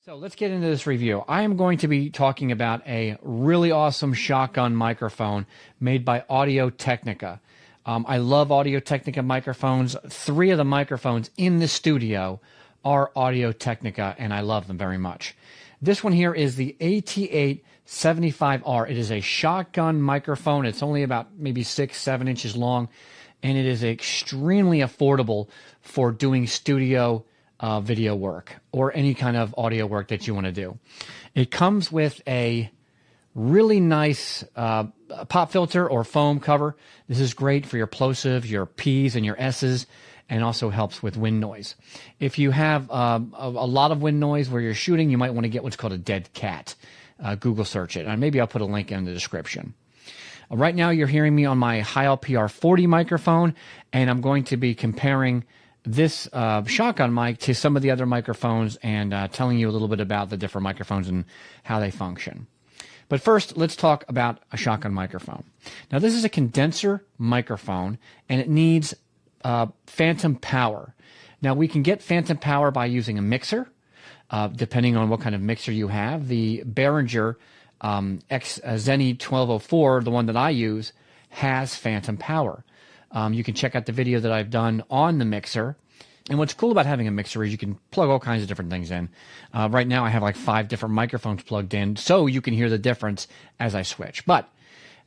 So let's get into this review. I am going to be talking about a really awesome shotgun microphone made by Audio-Technica. I love Audio-Technica microphones. 3 of the microphones in the studio are Audio-Technica, and I love them very much. This one here is the AT875R. It is a shotgun microphone. It's only about maybe 6-7 inches long, and it is extremely affordable for doing studio video work or any kind of audio work that you want to do. It comes with a really nice pop filter or foam cover. This is great for your plosive, your P's and your S's, and also helps with wind noise. If you have a lot of wind noise where you're shooting, you might want to get what's called a dead cat. Google search it, and maybe I'll put a link in the description. Right now you're hearing me on my Heil PR40 microphone, and I'm going to be comparing this shotgun mic to some of the other microphones and telling you a little bit about the different microphones and how they function. But first, let's talk about a shotgun microphone. Now, this is a condenser microphone, and it needs phantom power. Now, we can get phantom power by using a mixer, depending on what kind of mixer you have. The Behringer Zenny 1204, the one that I use, has phantom power. You can check out the video that I've done on the mixer. And what's cool about having a mixer is you can plug all kinds of different things in. Right now I have like 5 different microphones plugged in, so you can hear the difference as I switch. But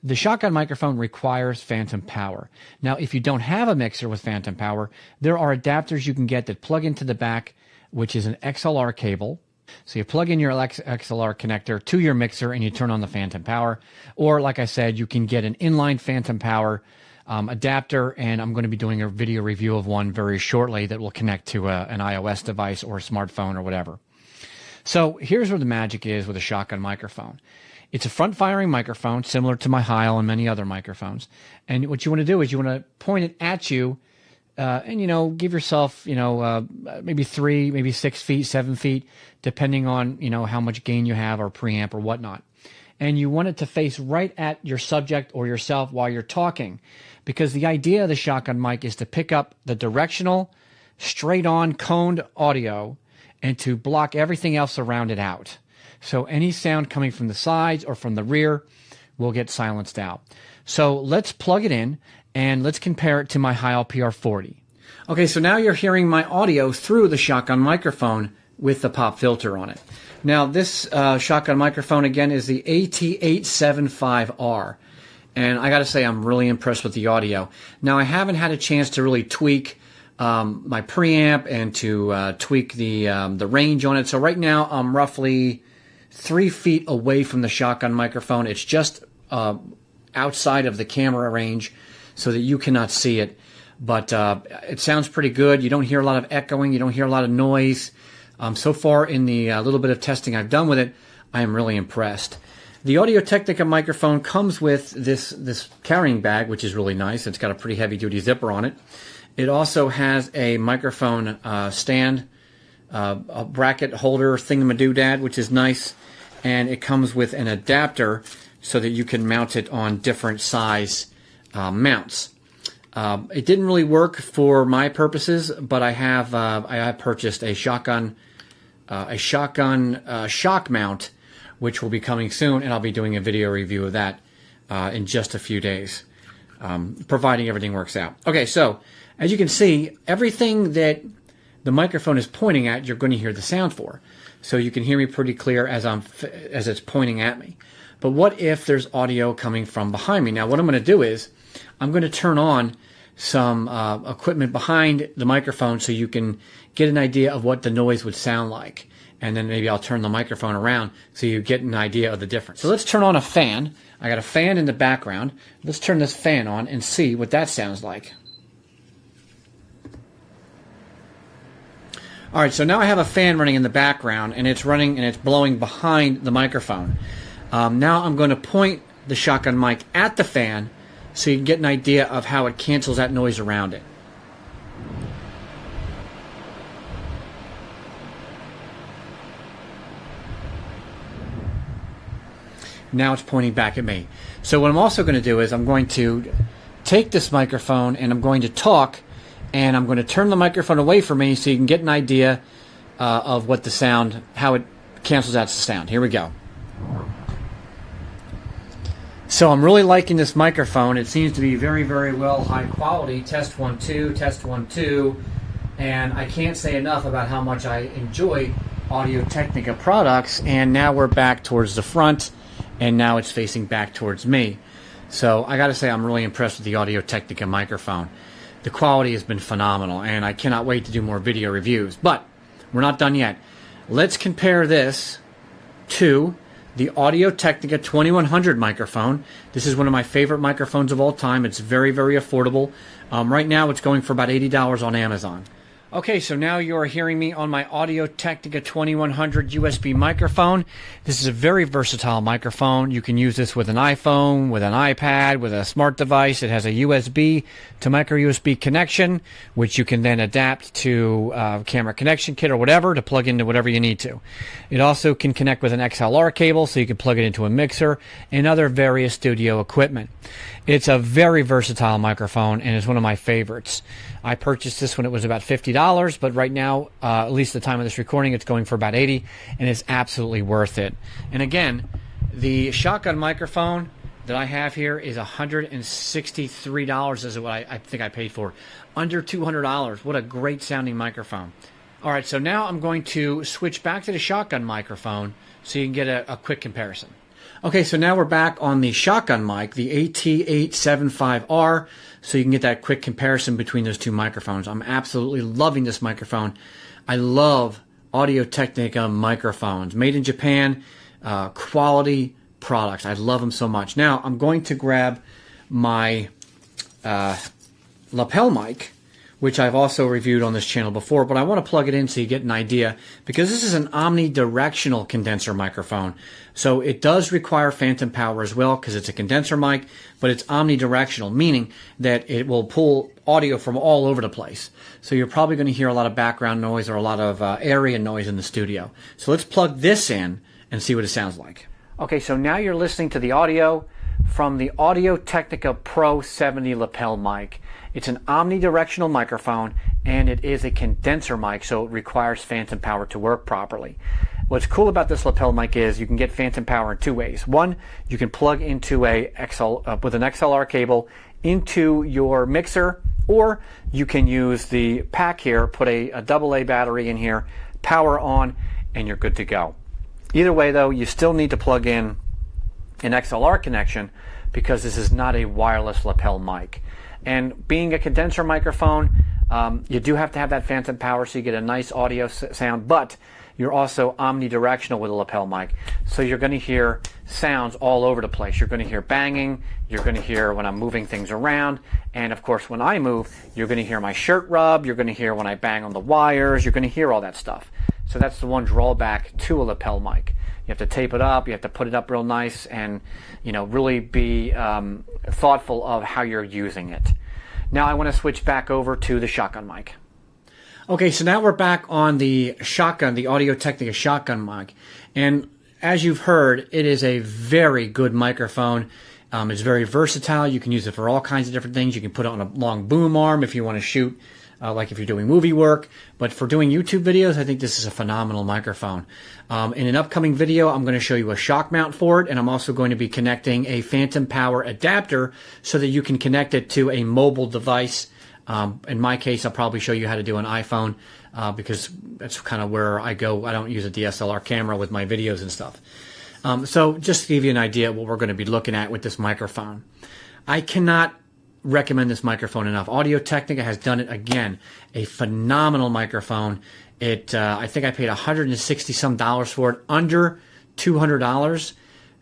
the shotgun microphone requires phantom power. Now, if you don't have a mixer with phantom power, there are adapters you can get that plug into the back, which is an XLR cable. So you plug in your XLR connector to your mixer and you turn on the phantom power. Or, like I said, you can get an inline phantom power adapter, and I'm going to be doing a video review of one very shortly that will connect to an iOS device or a smartphone or whatever. So here's where the magic is with a shotgun microphone. It's a front-firing microphone similar to my Heil and many other microphones. And what you want to do is you want to point it at you and, give yourself, maybe 3, maybe 6 feet, 7 feet, depending on, how much gain you have or preamp or whatnot. And you want it to face right at your subject or yourself while you're talking, because the idea of the shotgun mic is to pick up the directional, straight-on coned audio and to block everything else around it out. So any sound coming from the sides or from the rear will get silenced out. So let's plug it in and let's compare it to my Heil PR40. Okay, so now you're hearing my audio through the shotgun microphone with the pop filter on it. Now, this shotgun microphone, again, is the AT875R. And I got to say, I'm really impressed with the audio. Now, I haven't had a chance to really tweak my preamp and to tweak the range on it. So right now, I'm roughly 3 feet away from the shotgun microphone. It's just outside of the camera range so that you cannot see it. But it sounds pretty good. You don't hear a lot of echoing. You don't hear a lot of noise. So far in the little bit of testing I've done with it, I am really impressed. The Audio-Technica microphone comes with this carrying bag, which is really nice. It's got a pretty heavy-duty zipper on it. It also has a microphone stand, a bracket holder thingamadoodad, which is nice. And it comes with an adapter so that you can mount it on different size mounts. It didn't really work for my purposes, but I have purchased a shotgun shock mount, which will be coming soon, and I'll be doing a video review of that in just a few days, providing everything works out. Okay, so as you can see, everything that the microphone is pointing at, you're going to hear the sound for. So you can hear me pretty clear as it's pointing at me. But what if there's audio coming from behind me? Now, what I'm going to do is I'm going to turn on some equipment behind the microphone so you can get an idea of what the noise would sound like. And then maybe I'll turn the microphone around so you get an idea of the difference. So let's turn on a fan. I got a fan in the background. Let's turn this fan on and see what that sounds like. All right, so now I have a fan running in the background, and it's running and it's blowing behind the microphone. Now I'm going to point the shotgun mic at the fan so you can get an idea of how it cancels that noise around it. Now it's pointing back at me. So what I'm also going to do is I'm going to take this microphone and I'm going to talk, and I'm going to turn the microphone away from me so you can get an idea of what the sound, how it cancels out the sound. Here we go. So I'm really liking this microphone. It seems to be very, very well high quality. Test 1 2, test 1 2, and I can't say enough about how much I enjoy Audio-Technica products. And now we're back towards the front, and now it's facing back towards me. So I got to say I'm really impressed with the Audio-Technica microphone. The quality has been phenomenal, and I cannot wait to do more video reviews. But we're not done yet. Let's compare this to the Audio-Technica 2100 microphone. This is one of my favorite microphones of all time. It's very, very affordable. Right now it's going for about $80 on Amazon. Okay, so now you're hearing me on my Audio-Technica 2100 USB microphone. This is a very versatile microphone. You can use this with an iPhone, with an iPad, with a smart device. It has a USB to micro USB connection, which you can then adapt to camera connection kit or whatever to plug into whatever you need to. It also can connect with an XLR cable, so you can plug it into a mixer and other various studio equipment. It's a very versatile microphone, and it's one of my favorites. I purchased this when it was about $50, but right now, at least at the time of this recording, it's going for about $80, and it's absolutely worth it. And again, the shotgun microphone that I have here is $163 is what I think I paid for. Under $200. What a great sounding microphone. All right, so now I'm going to switch back to the shotgun microphone so you can get a quick comparison. Okay, so now we're back on the shotgun mic, the AT875R, so you can get that quick comparison between those two microphones. I'm absolutely loving this microphone. I love Audio-Technica microphones. Made in Japan, quality products. I love them so much. Now, I'm going to grab my lapel mic, which I've also reviewed on this channel before, but I want to plug it in so you get an idea, because this is an omnidirectional condenser microphone. So it does require phantom power as well, because it's a condenser mic, but it's omnidirectional, meaning that it will pull audio from all over the place. So you're probably going to hear a lot of background noise or a lot of area noise in the studio. So let's plug this in and see what it sounds like. Okay, so now you're listening to the audio from the Audio-Technica Pro 70 lapel mic. It's an omnidirectional microphone, and it is a condenser mic, so it requires phantom power to work properly. What's cool about this lapel mic is you can get phantom power in two ways. One, you can plug into with an XLR cable into your mixer, or you can use the pack here, put a AA battery in here, power on, and you're good to go. Either way, though, you still need to plug in an XLR connection, because this is not a wireless lapel mic. And being a condenser microphone, you do have to have that phantom power so you get a nice audio sound, but you're also omnidirectional with a lapel mic. So you're going to hear sounds all over the place. You're going to hear banging, you're going to hear when I'm moving things around, and of course when I move, you're going to hear my shirt rub, you're going to hear when I bang on the wires, you're going to hear all that stuff. So that's the one drawback to a lapel mic. You have to tape it up, you have to put it up real nice, and really be thoughtful of how you're using it. Now I want to switch back over to the shotgun mic. Okay, so now we're back on the shotgun, the Audio-Technica shotgun mic. And as you've heard, it is a very good microphone. It's very versatile. You can use it for all kinds of different things. You can put it on a long boom arm if you want to shoot, like if you're doing movie work. But for doing YouTube videos, I think this is a phenomenal microphone. In an upcoming video, I'm going to show you a shock mount for it, and I'm also going to be connecting a phantom power adapter so that you can connect it to a mobile device. In my case, I'll probably show you how to do an iPhone, because that's kind of where I go. I don't use a DSLR camera with my videos and stuff. So just to give you an idea of what we're going to be looking at with this microphone. I cannot recommend this microphone enough. Audio-Technica has done it again. A phenomenal microphone. I think I paid $160 for it, under $200.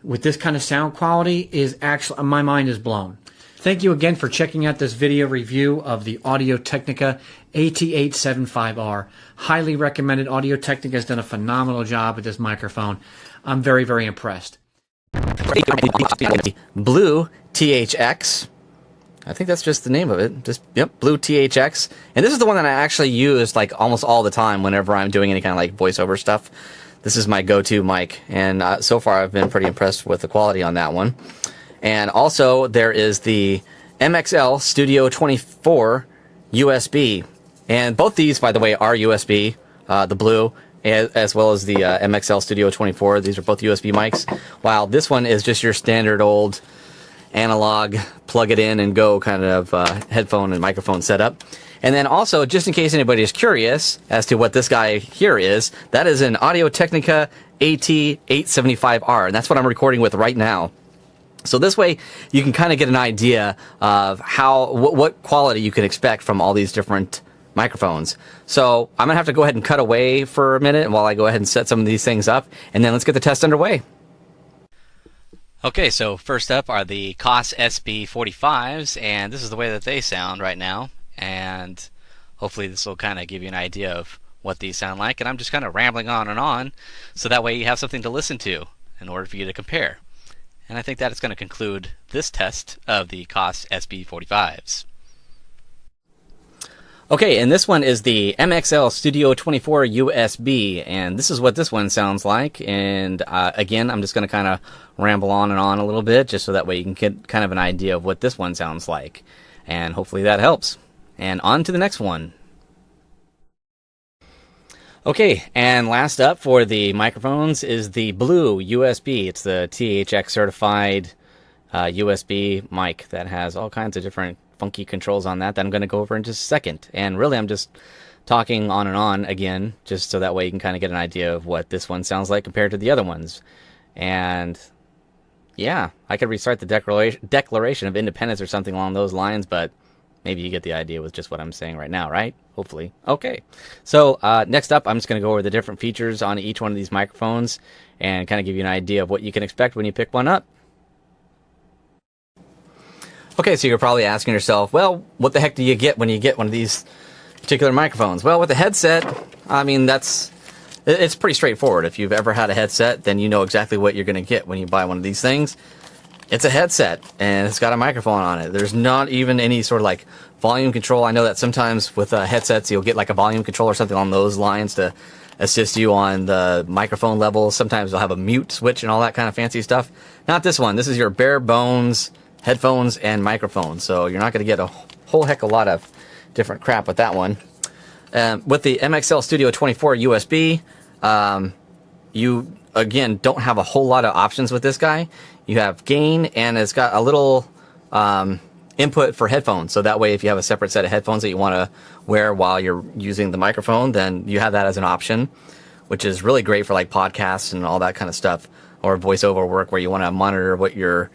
With this kind of sound quality, is actually, my mind is blown. Thank you again for checking out this video review of the Audio-Technica AT875R. Highly recommended. Audio-Technica has done a phenomenal job with this microphone. I'm very, very impressed. Blue THX. I think that's just the name of it. Blue THX. And this is the one that I actually use like almost all the time whenever I'm doing any kind of like voiceover stuff. This is my go-to mic, and so far I've been pretty impressed with the quality on that one. And also there is the MXL Studio 24 USB. And both these, by the way, are USB, the blue. as well as the MXL Studio 24. These are both USB mics, while this one is just your standard old analog, plug it in and go kind of headphone and microphone setup. And then also, just in case anybody is curious as to what this guy here is, that is an Audio-Technica AT875R, and that's what I'm recording with right now. So this way, you can kind of get an idea of what quality you can expect from all these different microphones. So I'm gonna have to go ahead and cut away for a minute while I go ahead and set some of these things up, and then let's get the test underway. Okay, so first up are the COS SB45s, and this is the way that they sound right now. And hopefully this will kind of give you an idea of what these sound like. And I'm just kind of rambling on, so that way you have something to listen to in order for you to compare. And I think that is going to conclude this test of the COS SB45s. Okay, and this one is the MXL Studio 24 USB, and this is what this one sounds like. And again, I'm just going to kind of ramble on a little bit, just so that way you can get kind of an idea of what this one sounds like. And hopefully that helps. And on to the next one. Okay, and last up for the microphones is the Blue USB. It's the THX certified USB mic that has all kinds of different funky controls on that I'm going to go over in just a second. And really, I'm just talking on and on again, just so that way you can kind of get an idea of what this one sounds like compared to the other ones. And yeah, I could restart the Declaration of Independence or something along those lines, but maybe you get the idea with just what I'm saying right now, right? Hopefully. Okay. So next up, I'm just going to go over the different features on each one of these microphones and kind of give you an idea of what you can expect when you pick one up. Okay, so you're probably asking yourself, well, what the heck do you get when you get one of these particular microphones? Well, with the headset, I mean, it's pretty straightforward. If you've ever had a headset, then you know exactly what you're going to get when you buy one of these things. It's a headset, and it's got a microphone on it. There's not even any sort of like volume control. I know that sometimes with headsets, you'll get like a volume control or something along those lines to assist you on the microphone level. Sometimes they'll have a mute switch and all that kind of fancy stuff. Not this one. This is your bare bones headphones and microphone, so you're not going to get a whole heck of a lot of different crap with that one. With the MXL Studio 24 USB, you again don't have a whole lot of options with this guy. You have gain, and it's got a little input for headphones, so that way if you have a separate set of headphones that you want to wear while you're using the microphone, then you have that as an option, which is really great for like podcasts and all that kind of stuff, or voiceover work where you want to monitor what you're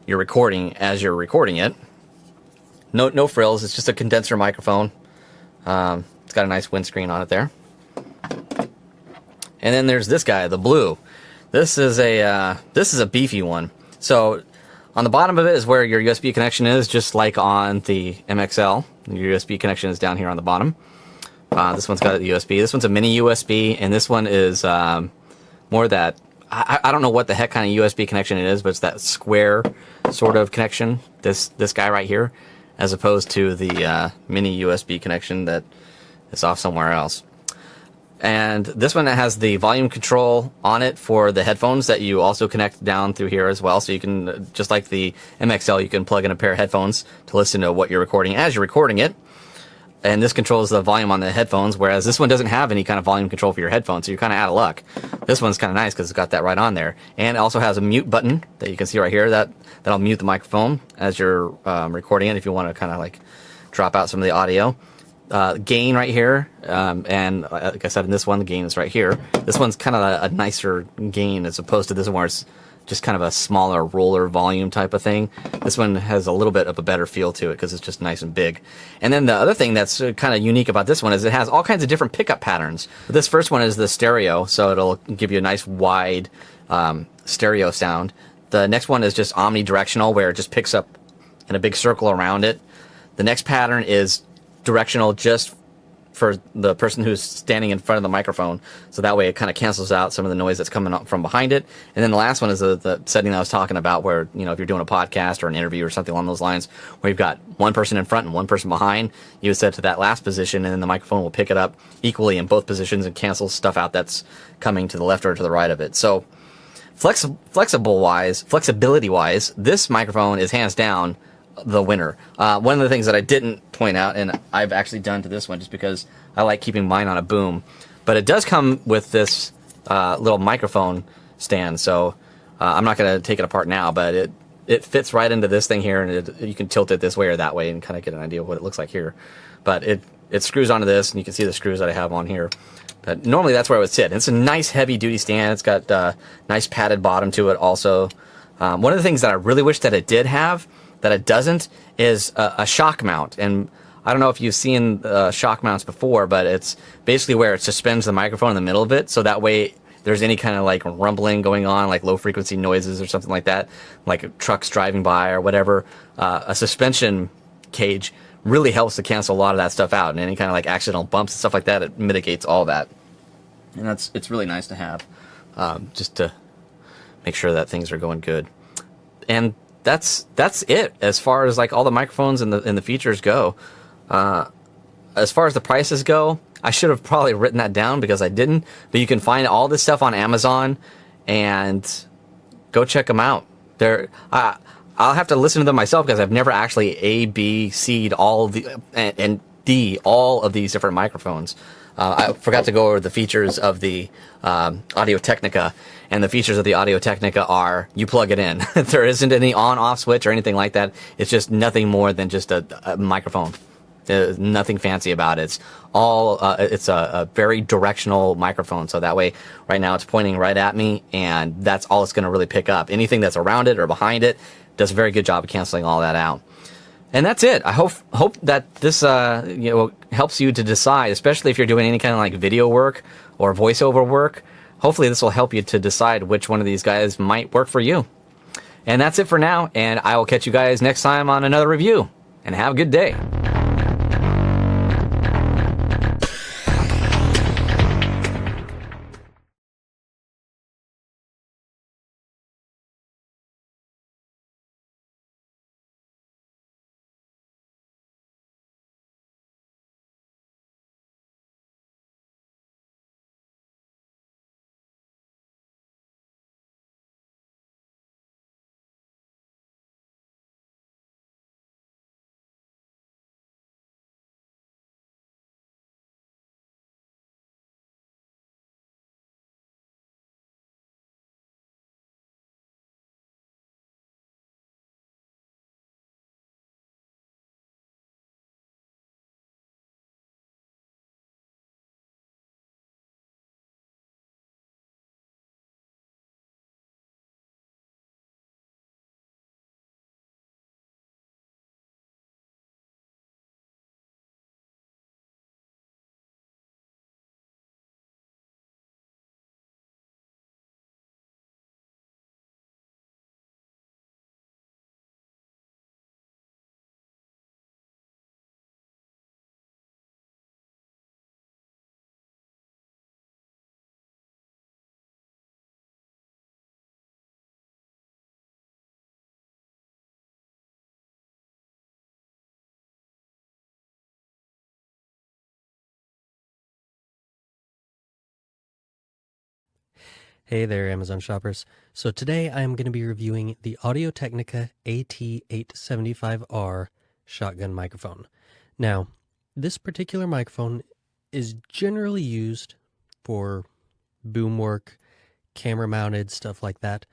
recording as you're recording it. No frills. It's just a condenser microphone. It's got a nice windscreen on it there. And then there's this guy, the Blue. This is a beefy one. So on the bottom of it is where your USB connection is, just like on the MXL. Your USB connection is down here on the bottom. This one's got a USB. This one's a mini USB, and this one is more that. I don't know what the heck kind of USB connection it is, but it's that square sort of connection, this guy right here, as opposed to the mini USB connection that is off somewhere else. And this one has the volume control on it for the headphones that you also connect down through here as well. So you can, just like the MXL, you can plug in a pair of headphones to listen to what you're recording as you're recording it. And this controls the volume on the headphones, whereas this one doesn't have any kind of volume control for your headphones, so you're kind of out of luck. This one's kind of nice because it's got that right on there. And it also has a mute button that you can see right here. That'll mute the microphone as you're recording it if you want to kind of like drop out some of the audio. Gain right here, and like I said, in this one, the gain is right here. This one's kind of a nicer gain as opposed to this one where it's just kind of a smaller roller volume type of thing. This one has a little bit of a better feel to it because it's just nice and big. And then the other thing that's kind of unique about this one is it has all kinds of different pickup patterns. This first one is the stereo, so it'll give you a nice wide stereo sound. The next one is just omnidirectional, where it just picks up in a big circle around it. The next pattern is directional just for the person who's standing in front of the microphone, so that way it kind of cancels out some of the noise that's coming up from behind it. And then the last one is the setting that I was talking about, where, you know, if you're doing a podcast or an interview or something along those lines, where you've got one person in front and one person behind, you would set to that last position, and then the microphone will pick it up equally in both positions and cancel stuff out that's coming to the left or to the right of it. So flexibility wise, this microphone is hands down the winner. One of the things that I didn't point out, and I've actually done to this one just because I like keeping mine on a boom, But it does come with this little microphone stand, so I'm not going to take it apart now, but it fits right into this thing here, and you can tilt it this way or that way and kind of get an idea of what it looks like here. But it screws onto this, and you can see the screws that I have on here. But normally that's where it would sit. It's a nice heavy-duty stand. It's got a nice padded bottom to it also. One of the things that I really wish that it did have, that it doesn't, is a shock mount. And I don't know if you've seen shock mounts before, but it's basically where it suspends the microphone in the middle of it, so that way there's any kind of like rumbling going on, like low frequency noises or something like that, like trucks driving by or whatever, a suspension cage really helps to cancel a lot of that stuff out, and any kind of like accidental bumps and stuff like that, it mitigates all that. And it's really nice to have, just to make sure that things are going good. And that's it as far as like all the microphones and the features go. As far as the prices go, I should have probably written that down because I didn't. But you can find all this stuff on Amazon, and go check them out. I'll have to listen to them myself because I've never actually A, B, C'd all of the and D all of these different microphones. I forgot to go over the features of the Audio-Technica, and the features of the Audio-Technica are you plug it in. There isn't any on-off switch or anything like that. It's just nothing more than just a microphone. There's nothing fancy about it. It's all it's a very directional microphone, so that way right now it's pointing right at me, and that's all it's going to really pick up. Anything that's around it or behind it does a very good job of canceling all that out. And that's it. I hope that this helps you to decide, especially if you're doing any kind of like video work or voiceover work. Hopefully this will help you to decide which one of these guys might work for you. And that's it for now, and I will catch you guys next time on another review. And have a good day. Hey there, Amazon shoppers. So today I am going to be reviewing the Audio-Technica AT875R shotgun microphone. Now, this particular microphone is generally used for boom work, camera mounted, stuff like that,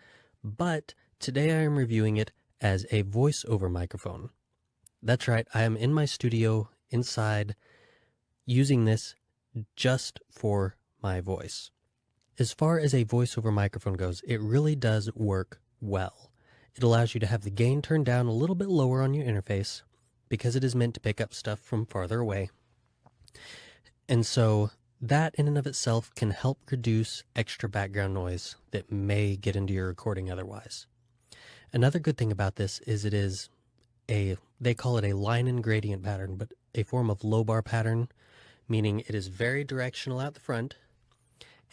but today I am reviewing it as a voiceover microphone. That's right, I am in my studio inside using this just for my voice. As far as a voiceover microphone goes, it really does work well. It allows you to have the gain turned down a little bit lower on your interface because it is meant to pick up stuff from farther away. And so that in and of itself can help reduce extra background noise that may get into your recording otherwise. Another good thing about this is it is they call it a line and gradient pattern, but a form of low bar pattern, meaning it is very directional out the front,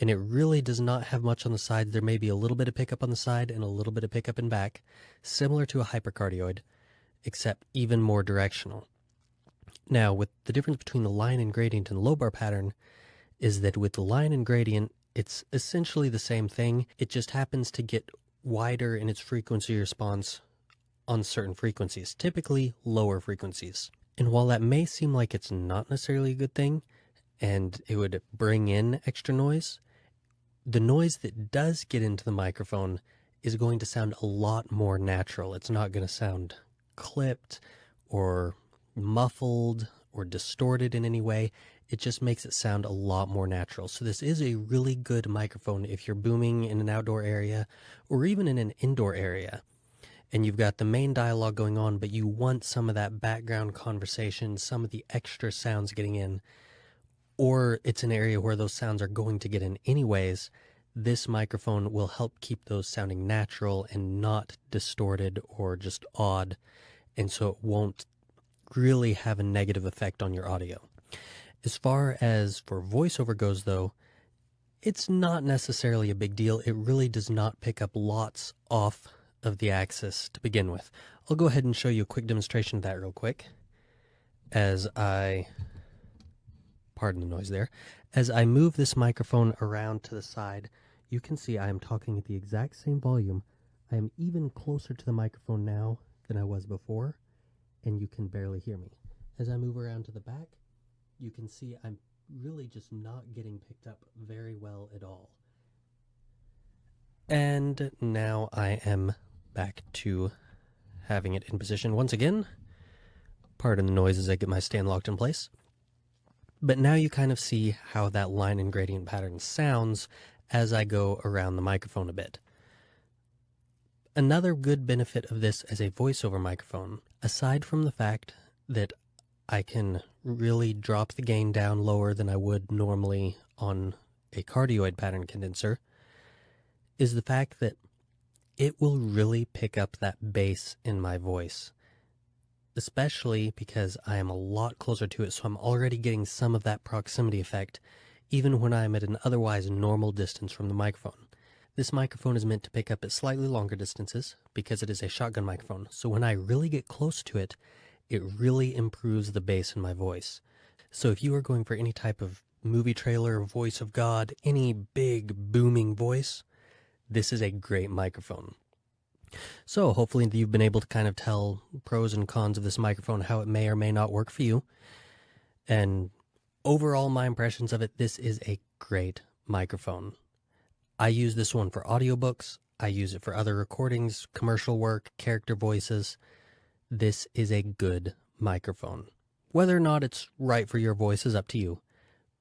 and it really does not have much on the sides. There may be a little bit of pickup on the side and a little bit of pickup in back, similar to a hypercardioid, except even more directional. Now, with the difference between the line and gradient and low bar pattern is that with the line and gradient, it's essentially the same thing. It just happens to get wider in its frequency response on certain frequencies, typically lower frequencies. And while that may seem like it's not necessarily a good thing, and it would bring in extra noise. The noise that does get into the microphone is going to sound a lot more natural. It's not going to sound clipped or muffled or distorted in any way. It just makes it sound a lot more natural. So this is a really good microphone if you're booming in an outdoor area or even in an indoor area, and you've got the main dialogue going on, but you want some of that background conversation, some of the extra sounds getting in, or it's an area where those sounds are going to get in anyways. This microphone will help keep those sounding natural and not distorted or just odd, and so it won't really have a negative effect on your audio. As far as for voiceover goes, though, it's not necessarily a big deal. It really does not pick up lots off of the axis to begin with. I'll go ahead and show you a quick demonstration of that real quick as I, pardon the noise there, as I move this microphone around to the side. You can see I am talking at the exact same volume. I am even closer to the microphone now than I was before, and you can barely hear me. As I move around to the back, you can see I'm really just not getting picked up very well at all. And now I am back to having it in position once again. Pardon the noise as I get my stand locked in place. But now you kind of see how that line and gradient pattern sounds as I go around the microphone a bit. Another good benefit of this as a voiceover microphone, aside from the fact that I can really drop the gain down lower than I would normally on a cardioid pattern condenser, is the fact that it will really pick up that bass in my voice, especially because I am a lot closer to it, so I'm already getting some of that proximity effect, even when I'm at an otherwise normal distance from the microphone. This microphone is meant to pick up at slightly longer distances because it is a shotgun microphone, so when I really get close to it, it really improves the bass in my voice. So if you are going for any type of movie trailer, voice of God, any big booming voice, this is a great microphone. So hopefully you've been able to kind of tell pros and cons of this microphone, how it may or may not work for you. And overall, my impressions of it, this is a great microphone. I use this one for audiobooks. I use it for other recordings, commercial work, character voices. This is a good microphone. Whether or not it's right for your voice is up to you,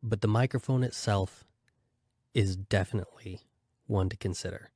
but the microphone itself is definitely one to consider.